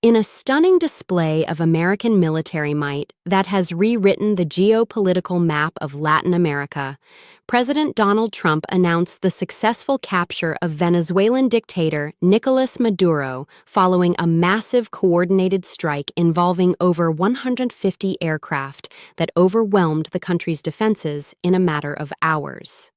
In a stunning display of American military might that has rewritten the geopolitical map of Latin America, President Donald Trump announced the successful capture of Venezuelan dictator Nicolas Maduro following a massive coordinated strike involving over 150 aircraft that overwhelmed the country's defenses in a matter of hours.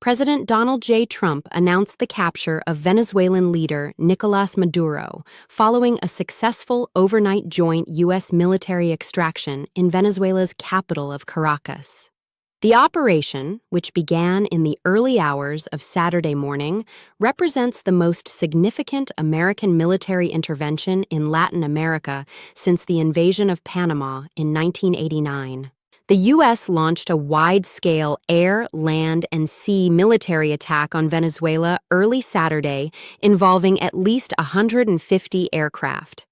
President Donald J. Trump announced the capture of Venezuelan leader Nicolas Maduro following a successful overnight joint U.S. military extraction in Venezuela's capital of Caracas. The operation, which began in the early hours of Saturday morning, represents the most significant American military intervention in Latin America since the invasion of Panama in 1989. The U.S. launched a wide-scale air, land, and sea military attack on Venezuela early Saturday, involving at least 150 aircraft.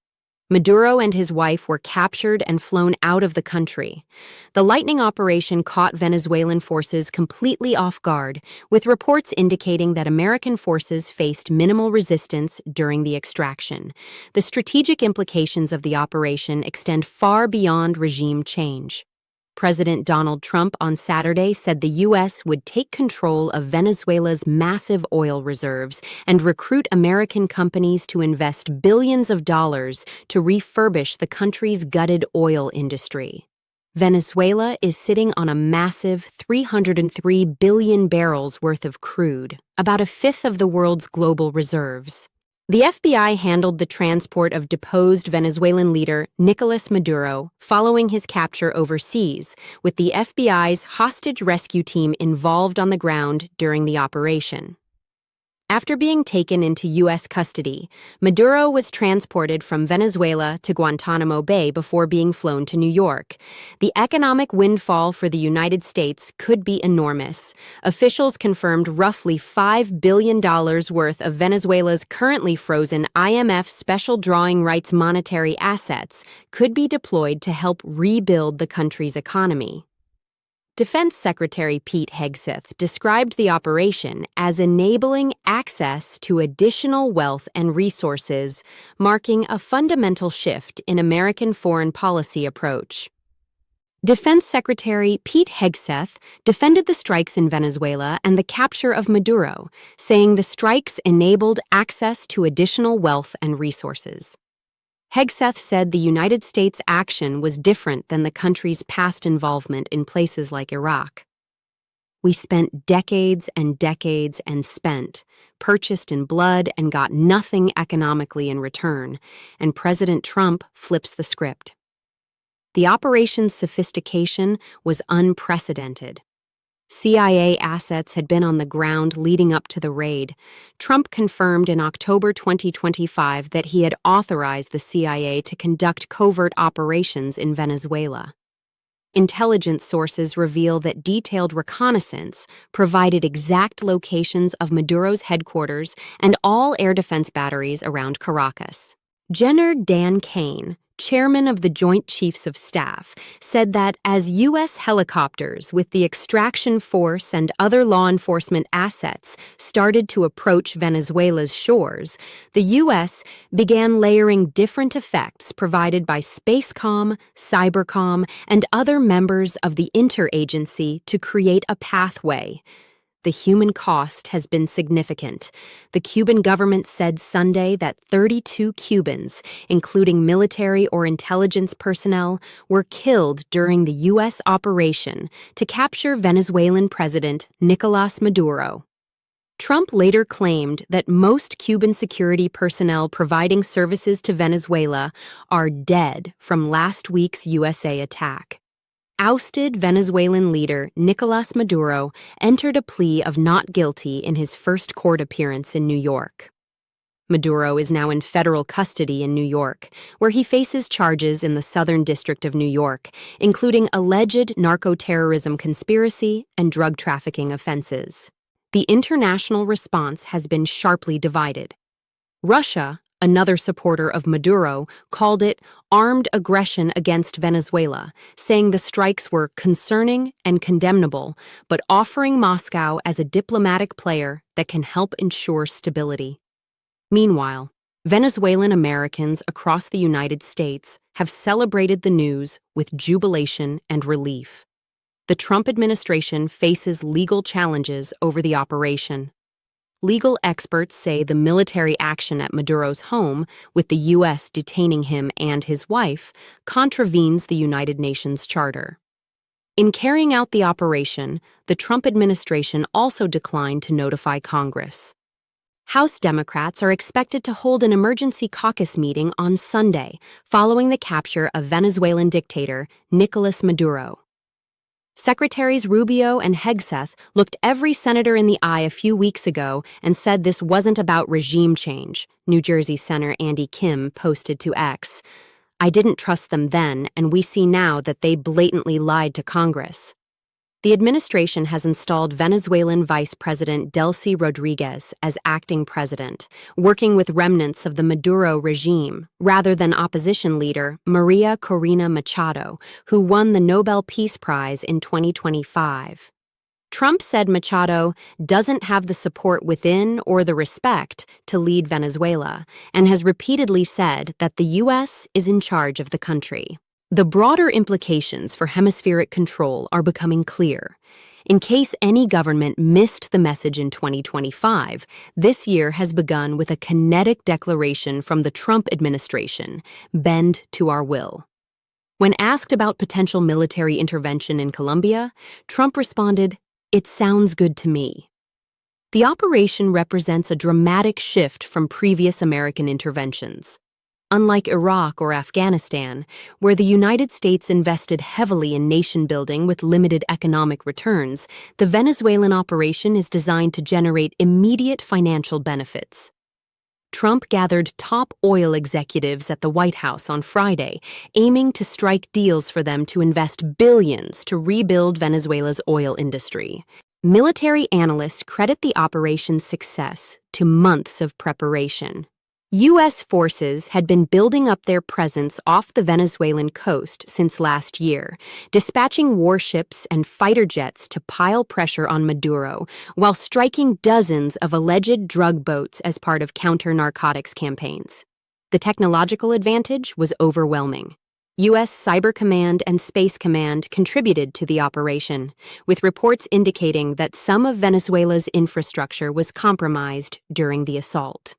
Maduro and his wife were captured and flown out of the country. The lightning operation caught Venezuelan forces completely off guard, with reports indicating that American forces faced minimal resistance during the extraction. The strategic implications of the operation extend far beyond regime change. President Donald Trump on Saturday said the U.S. would take control of Venezuela's massive oil reserves and recruit American companies to invest billions of dollars to refurbish the country's gutted oil industry. Venezuela is sitting on a massive 303 billion barrels worth of crude, about a fifth of the world's global reserves. The FBI handled the transport of deposed Venezuelan leader Nicolas Maduro following his capture overseas, with the FBI's hostage rescue team involved on the ground during the operation. After being taken into U.S. custody, Maduro was transported from Venezuela to Guantanamo Bay before being flown to New York. The economic windfall for the United States could be enormous. Officials confirmed roughly $5 billion worth of Venezuela's currently frozen IMF special drawing rights monetary assets could be deployed to help rebuild the country's economy. Defense Secretary Pete Hegseth described the operation as enabling access to additional wealth and resources, marking a fundamental shift in American foreign policy approach. Defense Secretary Pete Hegseth defended the strikes in Venezuela and the capture of Maduro, saying the strikes enabled access to additional wealth and resources. Hegseth said the United States' action was different than the country's past involvement in places like Iraq. We spent decades and decades and purchased in blood and got nothing economically in return, and President Trump flips the script. The operation's sophistication was unprecedented. CIA assets had been on the ground leading up to the raid. Trump confirmed in October 2025 that he had authorized the CIA to conduct covert operations in Venezuela. Intelligence sources reveal that detailed reconnaissance provided exact locations of Maduro's headquarters and all air defense batteries around Caracas. General Dan Kane, chairman of the Joint Chiefs of Staff, said that as U.S. helicopters with the extraction force and other law enforcement assets started to approach Venezuela's shores, the U.S. began layering different effects provided by SpaceCom, Cybercom, and other members of the interagency to create a pathway. The human cost has been significant. The Cuban government said Sunday that 32 Cubans, including military or intelligence personnel, were killed during the U.S. operation to capture Venezuelan President Nicolas Maduro. Trump later claimed that most Cuban security personnel providing services to Venezuela are dead from last week's USA attack. Ousted Venezuelan leader Nicolas Maduro entered a plea of not guilty in his first court appearance in New York. Maduro is now in federal custody in New York, where he faces charges in the Southern District of New York, including alleged narco-terrorism conspiracy and drug trafficking offenses. The international response has been sharply divided. Russia, another supporter of Maduro, called it armed aggression against Venezuela, saying the strikes were concerning and condemnable, but offering Moscow as a diplomatic player that can help ensure stability. Meanwhile, Venezuelan Americans across the United States have celebrated the news with jubilation and relief. The Trump administration faces legal challenges over the operation. Legal experts say the military action at Maduro's home, with the U.S. detaining him and his wife, contravenes the United Nations Charter. In carrying out the operation, the Trump administration also declined to notify Congress. House Democrats are expected to hold an emergency caucus meeting on Sunday following the capture of Venezuelan dictator Nicolas Maduro. Secretaries Rubio and Hegseth looked every senator in the eye a few weeks ago and said this wasn't about regime change, New Jersey Senator Andy Kim posted to X. "I didn't trust them then, and we see now that they blatantly lied to Congress." The administration has installed Venezuelan Vice President Delcy Rodriguez as acting president, working with remnants of the Maduro regime, rather than opposition leader Maria Corina Machado, who won the Nobel Peace Prize in 2025. Trump said Machado doesn't have the support within or the respect to lead Venezuela, and has repeatedly said that the U.S. is in charge of the country. The broader implications for hemispheric control are becoming clear. In case any government missed the message in 2025, this year has begun with a kinetic declaration from the Trump administration: bend to our will. When asked about potential military intervention in Colombia, Trump responded, "It sounds good to me." The operation represents a dramatic shift from previous American interventions. Unlike Iraq or Afghanistan, where the United States invested heavily in nation-building with limited economic returns, the Venezuelan operation is designed to generate immediate financial benefits. Trump gathered top oil executives at the White House on Friday, aiming to strike deals for them to invest billions to rebuild Venezuela's oil industry. Military analysts credit the operation's success to months of preparation. U.S. forces had been building up their presence off the Venezuelan coast since last year, dispatching warships and fighter jets to pile pressure on Maduro, while striking dozens of alleged drug boats as part of counter-narcotics campaigns. The technological advantage was overwhelming. U.S. Cyber Command and Space Command contributed to the operation, with reports indicating that some of Venezuela's infrastructure was compromised during the assault.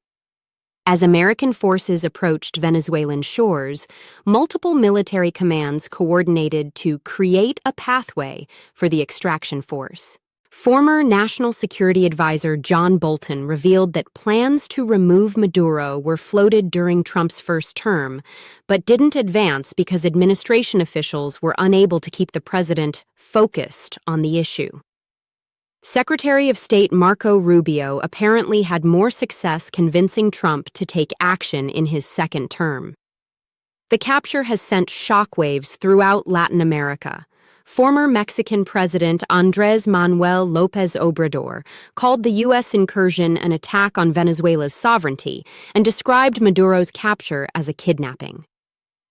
As American forces approached Venezuelan shores, multiple military commands coordinated to create a pathway for the extraction force. Former National Security Advisor John Bolton revealed that plans to remove Maduro were floated during Trump's first term, but didn't advance because administration officials were unable to keep the president focused on the issue. Secretary of State Marco Rubio apparently had more success convincing Trump to take action in his second term. The capture has sent shockwaves throughout Latin America. Former Mexican President Andrés Manuel López Obrador called the U.S. incursion an attack on Venezuela's sovereignty and described Maduro's capture as a kidnapping.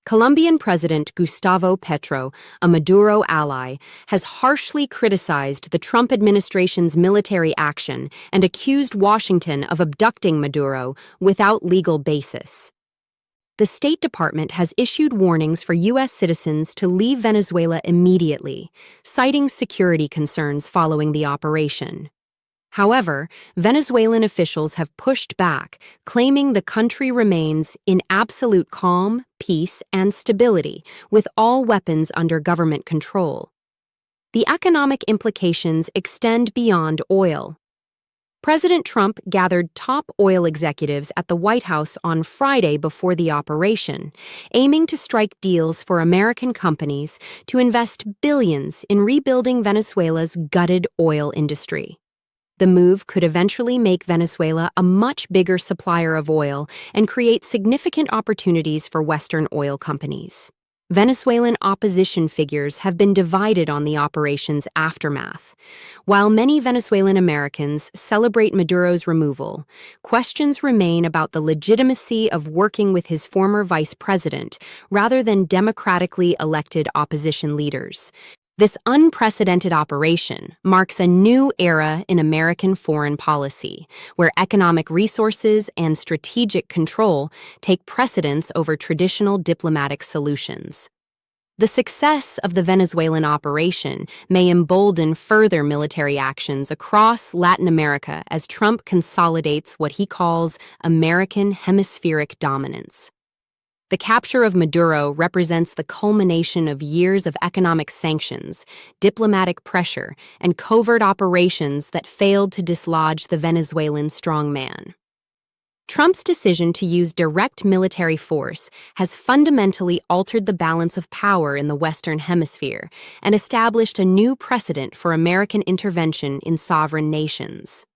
Colombian President Gustavo Petro, a Maduro ally, has harshly criticized the Trump administration's military action and accused Washington of abducting Maduro without legal basis. The State Department has issued warnings for U.S. citizens to leave Venezuela immediately, citing security concerns following the operation. However, Venezuelan officials have pushed back, claiming the country remains in absolute calm, peace, and stability, with all weapons under government control. The economic implications extend beyond oil. President Trump gathered top oil executives at the White House on Friday before the operation, aiming to strike deals for American companies to invest billions in rebuilding Venezuela's gutted oil industry. The move could eventually make Venezuela a much bigger supplier of oil and create significant opportunities for Western oil companies. Venezuelan opposition figures have been divided on the operation's aftermath. While many Venezuelan Americans celebrate Maduro's removal, questions remain about the legitimacy of working with his former vice president rather than democratically elected opposition leaders. This unprecedented operation marks a new era in American foreign policy, where economic resources and strategic control take precedence over traditional diplomatic solutions. The success of the Venezuelan operation may embolden further military actions across Latin America as Trump consolidates what he calls American hemispheric dominance. The capture of Maduro represents the culmination of years of economic sanctions, diplomatic pressure, and covert operations that failed to dislodge the Venezuelan strongman. Trump's decision to use direct military force has fundamentally altered the balance of power in the Western Hemisphere and established a new precedent for American intervention in sovereign nations.